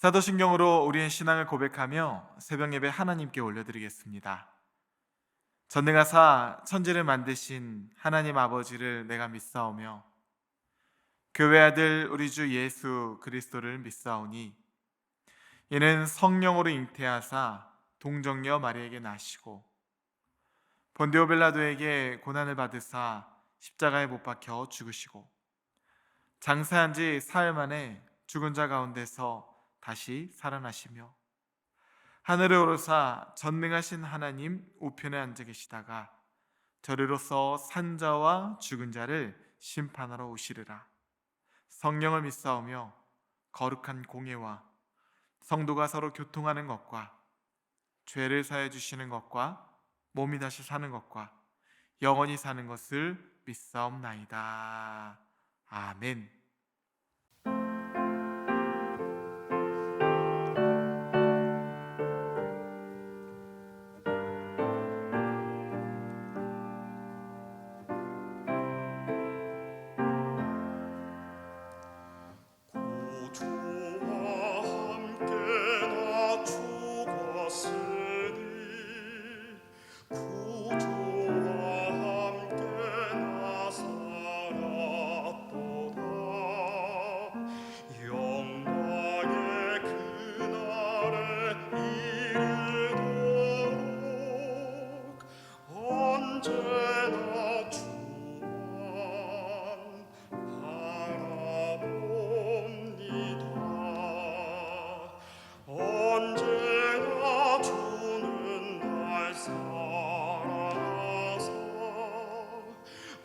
사도신경으로 우리의 신앙을 고백하며 새벽 예배 하나님께 올려드리겠습니다. 전능하사 천지를 만드신 하나님 아버지를 내가 믿사오며 교회 아들 우리 주 예수 그리스도를 믿사오니 이는 성령으로 잉태하사 동정녀 마리아에게 나시고 본디오 빌라도에게 고난을 받으사 십자가에 못 박혀 죽으시고 장사한 지 사흘 만에 죽은 자 가운데서 다시 살아나시며 하늘에 오르사 전능하신 하나님 우편에 앉아 계시다가 저리로서 산자와 죽은 자를 심판하러 오시리라. 성령을 믿사오며 거룩한 공예와 성도가 서로 교통하는 것과 죄를 사해 주시는 것과 몸이 다시 사는 것과 영원히 사는 것을 믿사옵나이다. 아멘.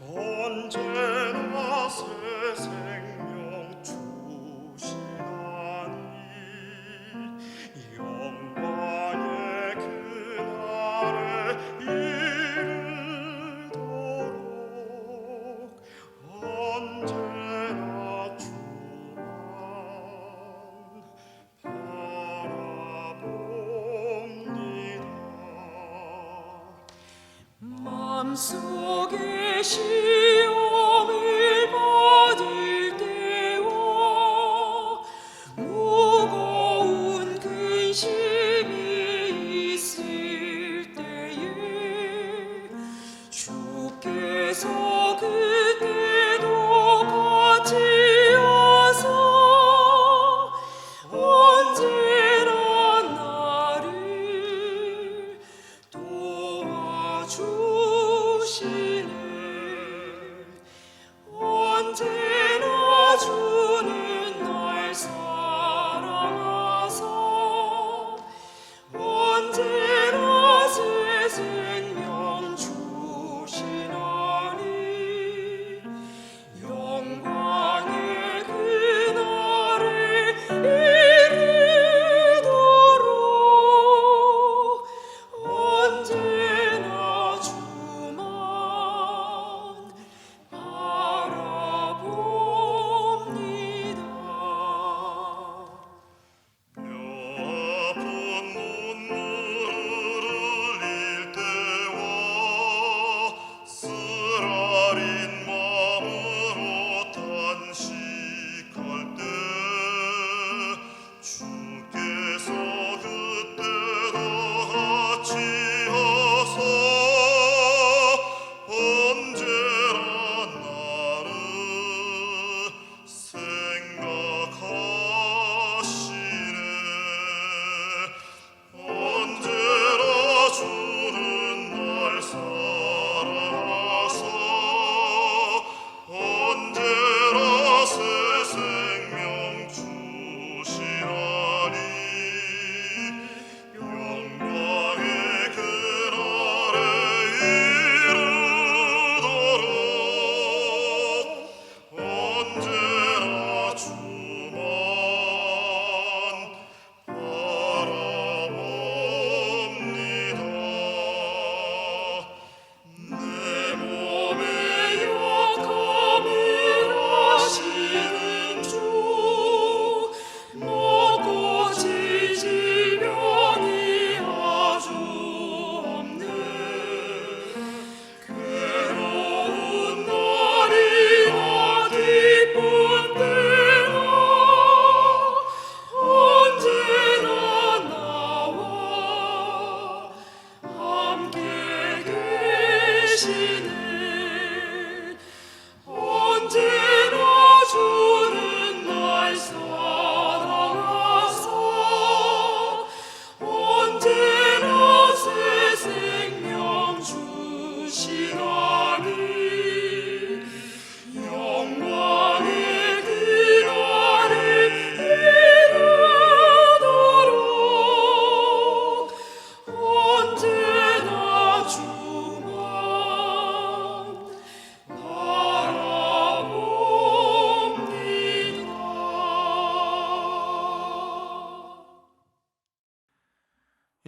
언제나 새 생명 주시나니 영광의 그날에 이르도록 언제나 주만 바라봅니다. 마음속에 시험을 받을 때와 무거운 근심이 있을 때에 주께서 그때도 같이 하사 언제나 나를 도와주시네. 언제나 주는 날 사랑하사 언제나 새 생명 주시나니 영광의 그날에 이르도록 언제나 주만 바라봅니다.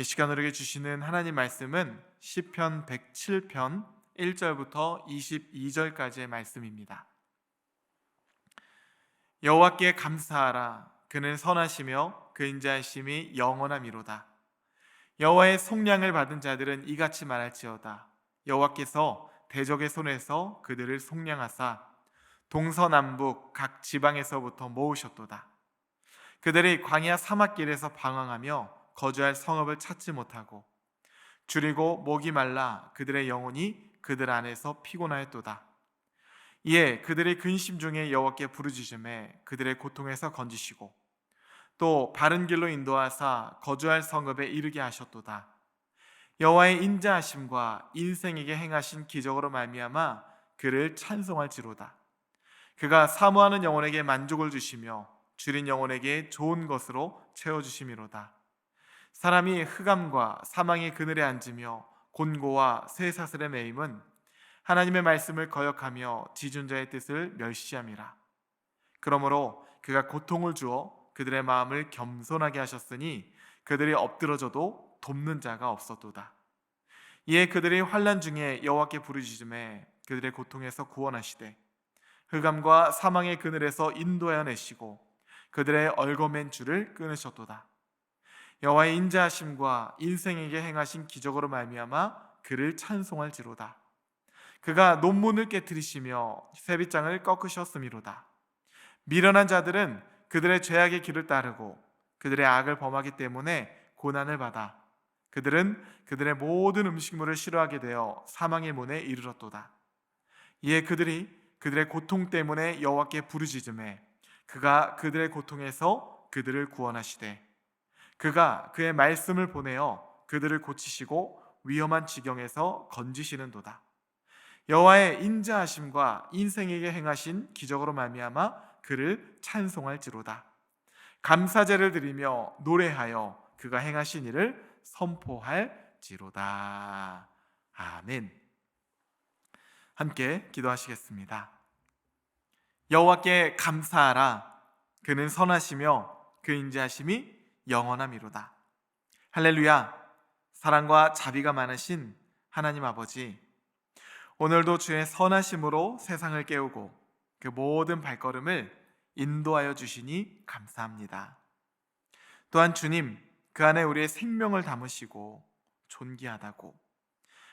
이 시간 우리에게 주시는 하나님 말씀은 시편 107편 1절부터 22절까지의 말씀입니다. 여호와께 감사하라. 그는 선하시며 그 인자하심이 영원함이로다. 여호와의 속량을 받은 자들은 이같이 말할지어다. 여호와께서 대적의 손에서 그들을 속량하사 동서남북 각 지방에서부터 모으셨도다. 그들이 광야 사막길에서 방황하며 거주할 성읍을 찾지 못하고 줄이고 목이 말라 그들의 영혼이 그들 안에서 피곤하였도다. 이에 그들의 근심 중에 여호와께 부르짖음에 그들의 고통에서 건지시고 또 바른 길로 인도하사 거주할 성읍에 이르게 하셨도다. 여호와의 인자하심과 인생에게 행하신 기적으로 말미암아 그를 찬송할지로다. 그가 사모하는 영혼에게 만족을 주시며 줄인 영혼에게 좋은 것으로 채워주심이로다. 사람이 흑암과 사망의 그늘에 앉으며 곤고와 쇠사슬에 매임은 하나님의 말씀을 거역하며 지존자의 뜻을 멸시함이라. 그러므로 그가 고통을 주어 그들의 마음을 겸손하게 하셨으니 그들이 엎드러져도 돕는 자가 없었도다. 이에 그들이 환난 중에 여호와께 부르짖음에 그들의 고통에서 구원하시되 흑암과 사망의 그늘에서 인도하여 내시고 그들의 얽어맨 줄을 끊으셨도다. 여호와의 인자하심과 인생에게 행하신 기적으로 말미암아 그를 찬송할지로다. 그가 논문을 깨뜨리시며 쇠빗장을 꺾으셨음이로다. 미련한 자들은 그들의 죄악의 길을 따르고 그들의 악을 범하기 때문에 고난을 받아 그들은 그들의 모든 음식물을 싫어하게 되어 사망의 문에 이르렀도다. 이에 그들이 그들의 고통 때문에 여호와께 부르짖음에 그가 그들의 고통에서 그들을 구원하시되 그가 그의 말씀을 보내어 그들을 고치시고 위험한 지경에서 건지시는도다. 여호와의 인자하심과 인생에게 행하신 기적으로 말미암아 그를 찬송할지로다. 감사제를 드리며 노래하여 그가 행하신 일을 선포할지로다. 아멘. 함께 기도하시겠습니다. 여호와께 감사하라. 그는 선하시며 그 인자하심이 영원함이로다. 할렐루야. 사랑과 자비가 많으신 하나님 아버지, 오늘도 주의 선하심으로 세상을 깨우고 그 모든 발걸음을 인도하여 주시니 감사합니다. 또한 주님, 그 안에 우리의 생명을 담으시고 존귀하다고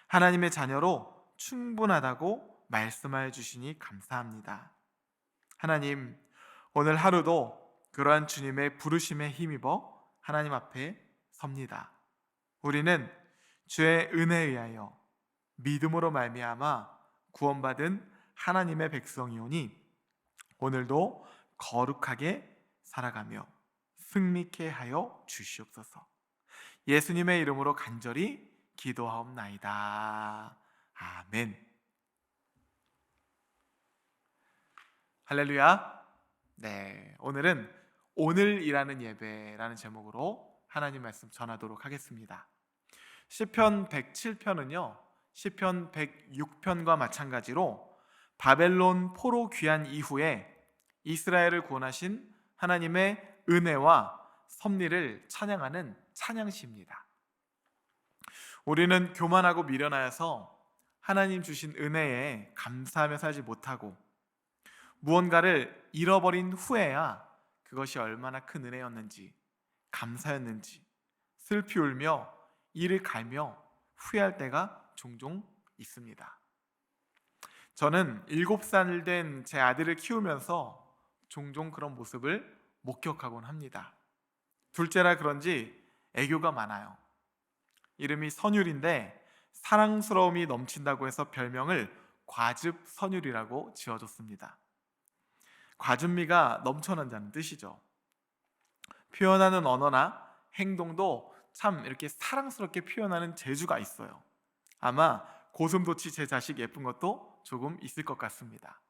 하나님의 자녀로 충분하다고 말씀하여 주시니 감사합니다. 하나님, 오늘 하루도 그러한 주님의 부르심에 힘입어 하나님 앞에 섭니다. 우리는 주의 은혜에 의하여 믿음으로 말미암아 구원받은 하나님의 백성이오니 오늘도 거룩하게 살아가며 승리케 하여 주시옵소서. 예수님의 이름으로 간절히 기도하옵나이다. 아멘. 할렐루야. 네, 오늘은 오늘이라는 예배라는 제목으로 하나님 말씀 전하도록 하겠습니다. 시편 107편은요 시편 106편과 마찬가지로 바벨론 포로 귀환 이후에 이스라엘을 구원하신 하나님의 은혜와 섭리를 찬양하는 찬양시입니다. 우리는 교만하고 미련하여서 하나님 주신 은혜에 감사하며 살지 못하고 무언가를 잃어버린 후에야 그것이 얼마나 큰 은혜였는지, 감사였는지 슬피 울며 이를 갈며 후회할 때가 종종 있습니다. 저는 7살 된 제 아들을 키우면서 종종 그런 모습을 목격하곤 합니다. 둘째라 그런지 애교가 많아요. 이름이 선율인데 사랑스러움이 넘친다고 해서 별명을 과즙선율이라고 지어줬습니다. 과즙미가 넘쳐난다는 뜻이죠. 표현하는 언어나 행동도 참 이렇게 사랑스럽게 표현하는 재주가 있어요. 아마 고슴도치 제 자식 예쁜 것도 조금 있을 것 같습니다.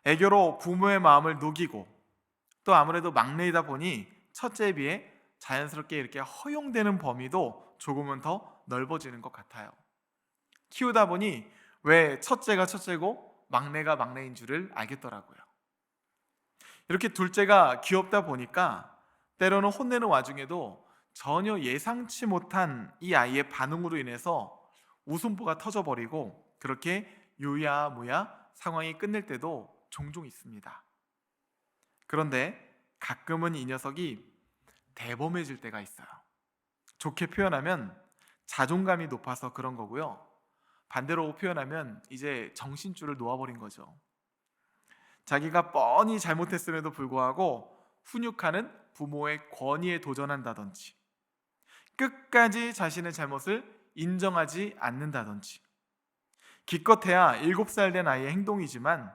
애교로 부모의 마음을 녹이고 또 아무래도 막내이다 보니 첫째에 비해 자연스럽게 이렇게 허용되는 범위도 조금은 더 넓어지는 것 같아요. 키우다 보니 왜 첫째가 첫째고 막내가 막내인 줄을 알겠더라고요. 이렇게 둘째가 귀엽다 보니까 때로는 혼내는 와중에도 전혀 예상치 못한 이 아이의 반응으로 인해서 웃음보가 터져버리고 그렇게 유야무야 상황이 끝낼 때도 종종 있습니다. 그런데 가끔은 이 녀석이 대범해질 때가 있어요. 좋게 표현하면 자존감이 높아서 그런 거고요. 반대로 표현하면 이제 정신줄을 놓아버린 거죠. 자기가 뻔히 잘못했음에도 불구하고 훈육하는 부모의 권위에 도전한다든지, 끝까지 자신의 잘못을 인정하지 않는다든지, 기껏해야 7살 된 아이의 행동이지만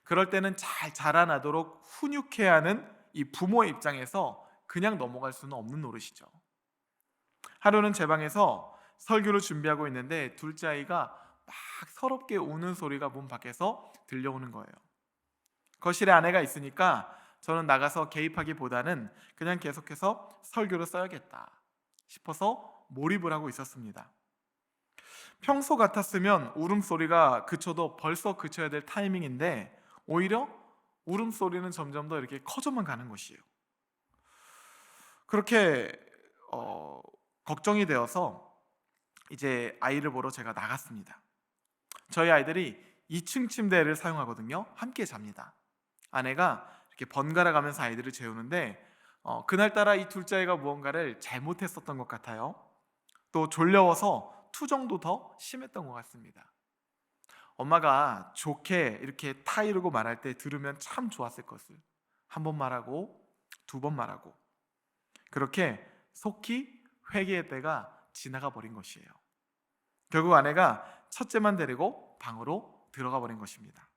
그럴 때는 잘 자라나도록 훈육해야 하는 이 부모의 입장에서 그냥 넘어갈 수는 없는 노릇이죠. 하루는 제 방에서 설교를 준비하고 있는데 둘째 아이가 막 서럽게 우는 소리가 문 밖에서 들려오는 거예요. 거실에 아내가 있으니까 저는 나가서 개입하기보다는 그냥 계속해서 설교를 써야겠다 싶어서 몰입을 하고 있었습니다. 평소 같았으면 울음소리가 그쳐도 벌써 그쳐야 될 타이밍인데 오히려 울음소리는 점점 더 이렇게 커져만 가는 것이에요. 그렇게 걱정이 되어서 이제 아이를 보러 제가 나갔습니다. 저희 아이들이 2층 침대를 사용하거든요. 함께 잡니다. 아내가 이렇게 번갈아 가면서 아이들을 재우는데 그날따라 이 둘째 아이가 무언가를 잘못했었던 것 같아요. 또 졸려워서 투정도 더 심했던 것 같습니다. 엄마가 좋게 이렇게 타이르고 말할 때 들으면 참 좋았을 것을 한 번 말하고 두 번 말하고 그렇게 속히 회개의 때가 지나가 버린 것이에요. 결국 아내가 첫째만 데리고 방으로 들어가 버린 것입니다.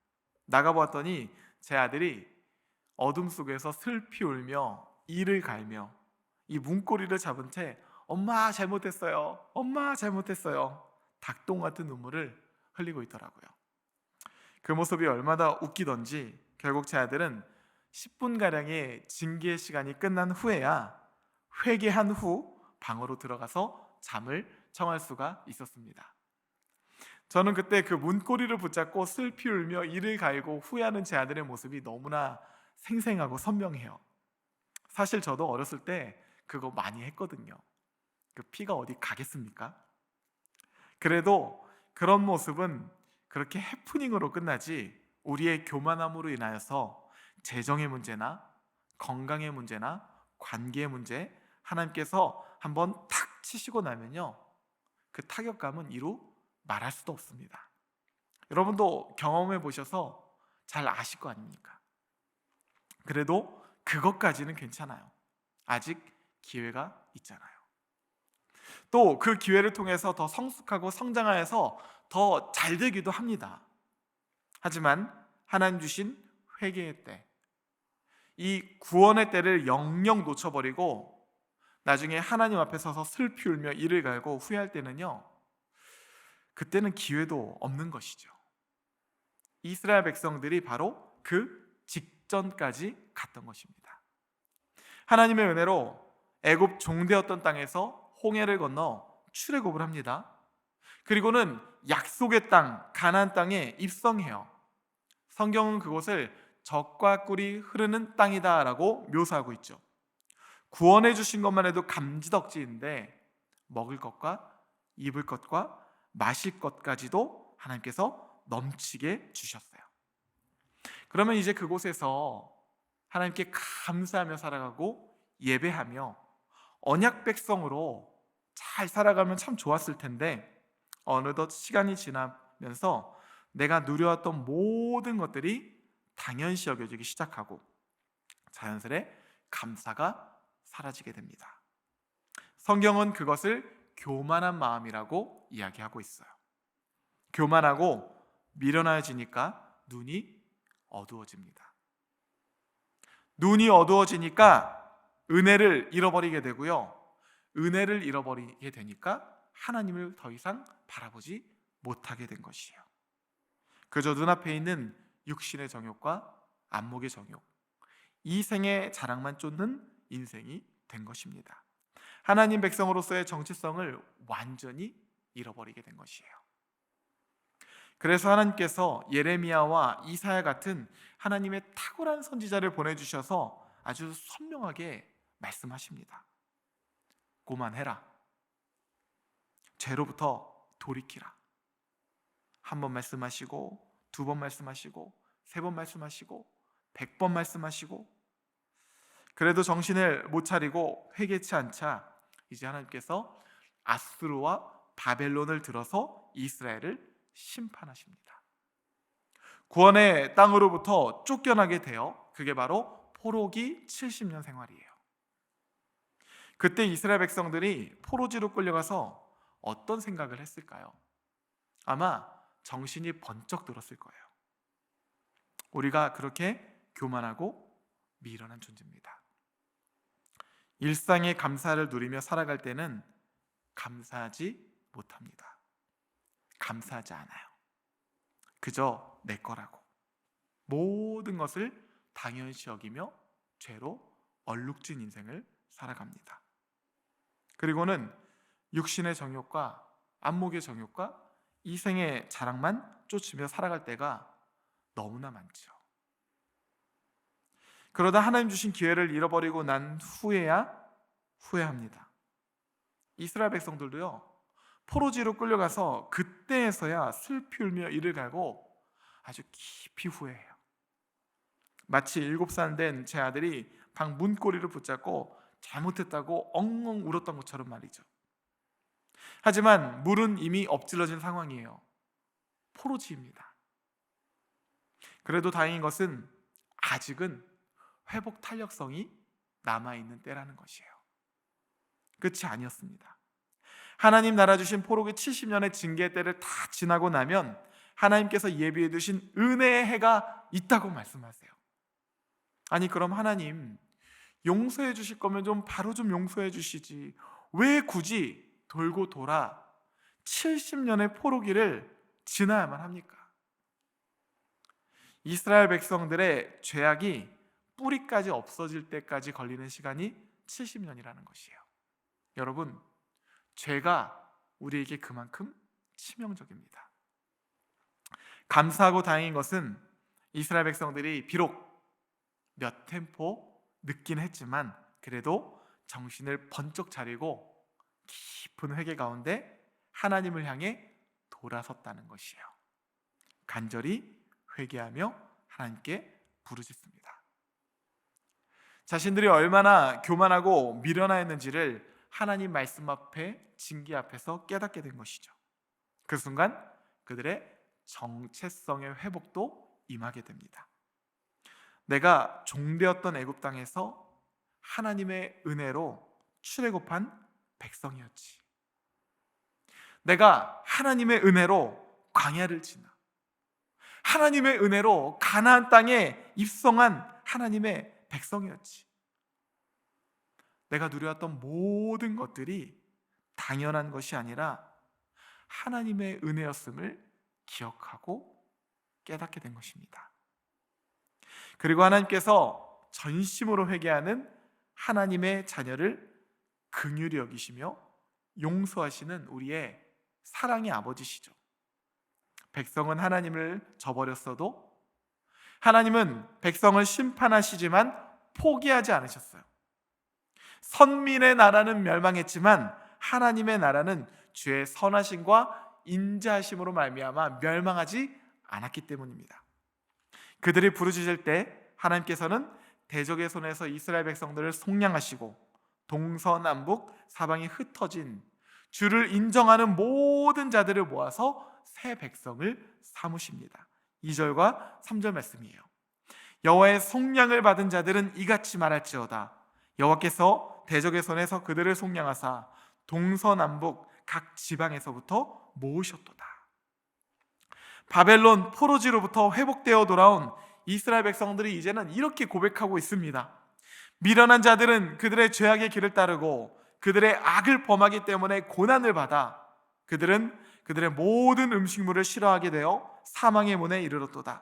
나가 보았더니 제 아들이 어둠 속에서 슬피 울며 이를 갈며 이 문고리를 잡은 채 엄마 잘못했어요, 엄마 잘못했어요, 닭똥 같은 눈물을 흘리고 있더라고요. 그 모습이 얼마나 웃기던지 결국 제 아들은 10분가량의 징계 시간이 끝난 후에야 회개한 후 방으로 들어가서 잠을 청할 수가 있었습니다. 저는 그때 그 문고리를 붙잡고 슬피 울며 이를 갈고 후회하는 제 아들의 모습이 너무나 생생하고 선명해요. 사실 저도 어렸을 때 그거 많이 했거든요. 그 피가 어디 가겠습니까? 그래도 그런 모습은 그렇게 해프닝으로 끝나지 우리의 교만함으로 인하여서 재정의 문제나 건강의 문제나 관계의 문제 하나님께서 한번 탁 치시고 나면요, 그 타격감은 이루 말할 수도 없습니다. 여러분도 경험해 보셔서 잘 아실 거 아닙니까? 그래도 그것까지는 괜찮아요. 아직 기회가 있잖아요. 또 그 기회를 통해서 더 성숙하고 성장하여서 더 잘 되기도 합니다. 하지만 하나님 주신 회개의 때, 이 구원의 때를 영영 놓쳐버리고 나중에 하나님 앞에 서서 슬피 울며 이를 갈고 후회할 때는요, 그때는 기회도 없는 것이죠. 이스라엘 백성들이 바로 그 직전까지 갔던 것입니다. 하나님의 은혜로 애굽 종되었던 땅에서 홍해를 건너 출애굽을 합니다. 그리고는 약속의 땅 가나안 땅에 입성해요. 성경은 그곳을 젖과 꿀이 흐르는 땅이다라고 묘사하고 있죠. 구원해 주신 것만 해도 감지덕지인데 먹을 것과 입을 것과 마실 것까지도 하나님께서 넘치게 주셨어요. 그러면 이제 그곳에서 하나님께 감사하며 살아가고 예배하며 언약 백성으로 잘 살아가면 참 좋았을 텐데 어느덧 시간이 지나면서 내가 누려왔던 모든 것들이 당연시 여겨지기 시작하고 자연스레 감사가 사라지게 됩니다. 성경은 그것을 교만한 마음이라고 이야기하고 있어요. 교만하고 미련해지니까 눈이 어두워집니다. 눈이 어두워지니까 은혜를 잃어버리게 되고요, 은혜를 잃어버리게 되니까 하나님을 더 이상 바라보지 못하게 된 것이에요. 그저 눈앞에 있는 육신의 정욕과 안목의 정욕, 이 생의 자랑만 쫓는 인생이 된 것입니다. 하나님 백성으로서의 정체성을 완전히 잃어버리게 된 것이에요. 그래서 하나님께서 예레미야와 이사야 같은 하나님의 탁월한 선지자를 보내주셔서 아주 선명하게 말씀하십니다. 받고만 해라. 죄로부터 돌이키라. 한 번 말씀하시고, 두 번 말씀하시고, 세 번 말씀하시고, 100번 말씀하시고, 그래도 정신을 못 차리고 회개치 않자 이제 하나님께서 아수르와 바벨론을 들어서 이스라엘을 심판하십니다. 구원의 땅으로부터 쫓겨나게 되어 그게 바로 포로기 70년 생활이에요. 그때 이스라엘 백성들이 포로지로 끌려가서 어떤 생각을 했을까요? 아마 정신이 번쩍 들었을 거예요. 우리가 그렇게 교만하고 미련한 존재입니다. 일상의 감사를 누리며 살아갈 때는 감사하지 못합니다. 감사하지 않아요. 그저 내 거라고 모든 것을 당연시 여기며 죄로 얼룩진 인생을 살아갑니다. 그리고는 육신의 정욕과 안목의 정욕과 이생의 자랑만 쫓으며 살아갈 때가 너무나 많죠. 그러다 하나님 주신 기회를 잃어버리고 난 후에야 후회합니다. 이스라엘 백성들도요, 포로지로 끌려가서 그때에서야 슬피 울며 이를 갈고 아주 깊이 후회해요. 마치 7살 된 제 아들이 방 문고리를 붙잡고 잘못했다고 엉엉 울었던 것처럼 말이죠. 하지만 물은 이미 엎질러진 상황이에요. 포로지입니다. 그래도 다행인 것은 아직은 회복 탄력성이 남아있는 때라는 것이에요. 끝이 아니었습니다. 하나님 나라 주신 포로기 70년의 징계의 때를 다 지나고 나면 하나님께서 예비해 두신 은혜의 해가 있다고 말씀하세요. 아니 그럼 하나님 용서해 주실 거면 좀 바로 좀 용서해 주시지 왜 굳이 돌고 돌아 70년의 포로기를 지나야만 합니까? 이스라엘 백성들의 죄악이 뿌리까지 없어질 때까지 걸리는 시간이 70년이라는 것이에요. 여러분, 죄가 우리에게 그만큼 치명적입니다. 감사하고 다행인 것은 이스라엘 백성들이 비록 몇 템포 늦긴 했지만 그래도 정신을 번쩍 차리고 깊은 회개 가운데 하나님을 향해 돌아섰다는 것이에요. 간절히 회개하며 하나님께 부르짖습니다. 자신들이 얼마나 교만하고 미련하였는지를 하나님 말씀 앞에 징계 앞에서 깨닫게 된 것이죠. 그 순간 그들의 정체성의 회복도 임하게 됩니다. 내가 종되었던 애굽 땅에서 하나님의 은혜로 출애굽한 백성이었지. 내가 하나님의 은혜로 광야를 지나 하나님의 은혜로 가나안 땅에 입성한 하나님의 백성이었지. 내가 누려왔던 모든 것들이 당연한 것이 아니라 하나님의 은혜였음을 기억하고 깨닫게 된 것입니다. 그리고 하나님께서 전심으로 회개하는 하나님의 자녀를 긍휼히 여기시며 용서하시는 우리의 사랑의 아버지시죠. 백성은 하나님을 저버렸어도 하나님은 백성을 심판하시지만 포기하지 않으셨어요. 선민의 나라는 멸망했지만 하나님의 나라는 주의 선하심과 인자하심으로 말미암아 멸망하지 않았기 때문입니다. 그들이 부르짖을 때 하나님께서는 대적의 손에서 이스라엘 백성들을 속량하시고 동서남북 사방이 흩어진 주를 인정하는 모든 자들을 모아서 새 백성을 삼으십니다. 2절과 3절 말씀이에요. 여호와의 속량을 받은 자들은 이같이 말할지어다. 여호와께서 대적의 손에서 그들을 속량하사 동서남북 각 지방에서부터 모으셨도다. 바벨론 포로지로부터 회복되어 돌아온 이스라엘 백성들이 이제는 이렇게 고백하고 있습니다. 미련한 자들은 그들의 죄악의 길을 따르고 그들의 악을 범하기 때문에 고난을 받아 그들은 그들의 모든 음식물을 싫어하게 되어 사망의 문에 이르렀도다.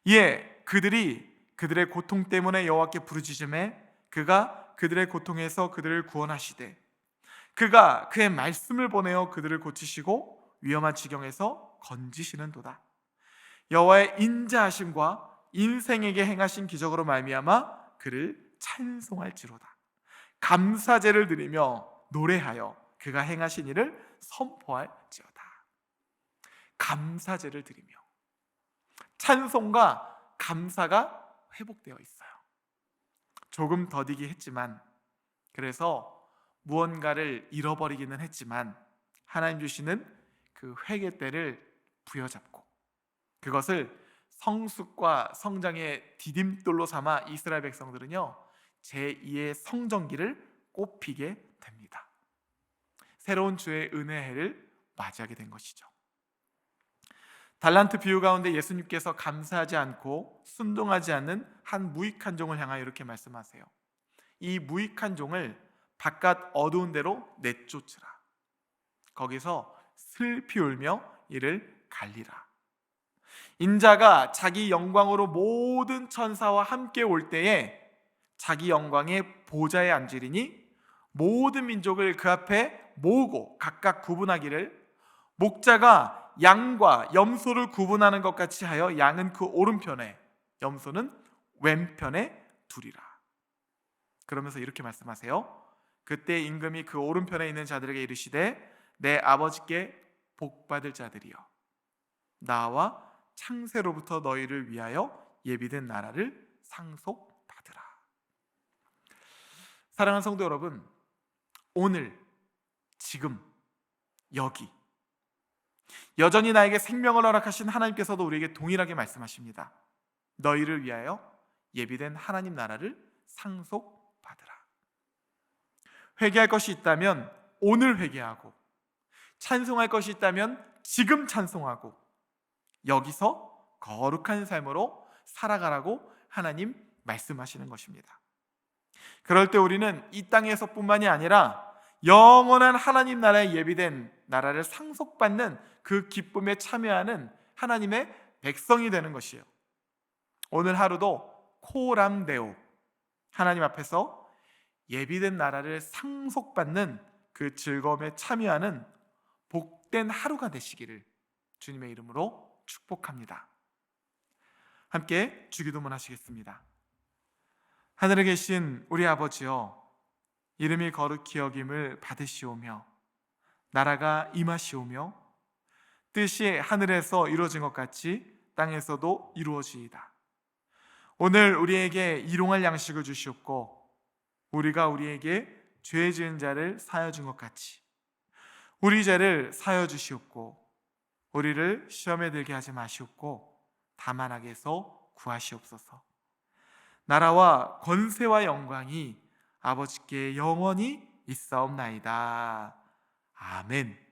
이에 그들이 그들의 고통 때문에 여호와께 부르짖음에 그가 그들의 고통에서 그들을 구원하시되 그가 그의 말씀을 보내어 그들을 고치시고 위험한 지경에서 건지시는도다. 여호와의 인자하심과 인생에게 행하신 기적으로 말미암아 그를 찬송할지로다. 감사제를 드리며 노래하여 그가 행하신 일을 선포할지어다. 감사제를 드리며 찬송과 감사가 회복되어 있어요. 조금 더디게 했지만, 그래서 무언가를 잃어버리기는 했지만 하나님 주시는 그 회개 때를 부여잡고 그것을 성숙과 성장의 디딤돌로 삼아 이스라엘 백성들은요, 제2의 성전기를 꼽히게 됩니다. 새로운 주의 은혜의 해를 맞이하게 된 것이죠. 달란트 비유 가운데 예수님께서 감사하지 않고 순종하지 않는 한 무익한 종을 향하여 이렇게 말씀하세요. 이 무익한 종을 바깥 어두운 데로 내쫓으라. 거기서 슬피 울며 이를 갈리라. 인자가 자기 영광으로 모든 천사와 함께 올 때에 자기 영광의 보좌에 앉으리니 모든 민족을 그 앞에 모으고 각각 구분하기를 목자가 양과 염소를 구분하는 것 같이 하여 양은 그 오른편에 염소는 왼편에 두리라. 그러면서 이렇게 말씀하세요. 그때 임금이 그 오른편에 있는 자들에게 이르시되 내 아버지께 복받을 자들이여, 나와 창세로부터 너희를 위하여 예비된 나라를 상속받으라. 사랑하는 성도 여러분, 오늘 지금 여기 여전히 나에게 생명을 허락하신 하나님께서도 우리에게 동일하게 말씀하십니다. 너희를 위하여 예비된 하나님 나라를 상속받으라. 회개할 것이 있다면 오늘 회개하고, 찬송할 것이 있다면 지금 찬송하고, 여기서 거룩한 삶으로 살아가라고 하나님 말씀하시는 것입니다. 그럴 때 우리는 이 땅에서뿐만이 아니라 영원한 하나님 나라에 예비된 나라를 상속받는 그 기쁨에 참여하는 하나님의 백성이 되는 것이에요. 오늘 하루도 코람데오, 하나님 앞에서 예비된 나라를 상속받는 그 즐거움에 참여하는 복된 하루가 되시기를 주님의 이름으로 축복합니다. 함께 주기도문 하시겠습니다. 하늘에 계신 우리 아버지여, 이름이 거룩히 여김을 받으시오며 나라가 임하시오며 뜻이 하늘에서 이루어진 것 같이 땅에서도 이루어지이다. 오늘 우리에게 일용할 양식을 주시옵고 우리가 우리에게 죄 지은 자를 사하여 준 것 같이 우리 죄를 사하여 주시옵고 우리를 시험에 들게 하지 마시옵고 다만 악에서 구하시옵소서. 나라와 권세와 영광이 아버지께 영원히 있사옵나이다. 아멘.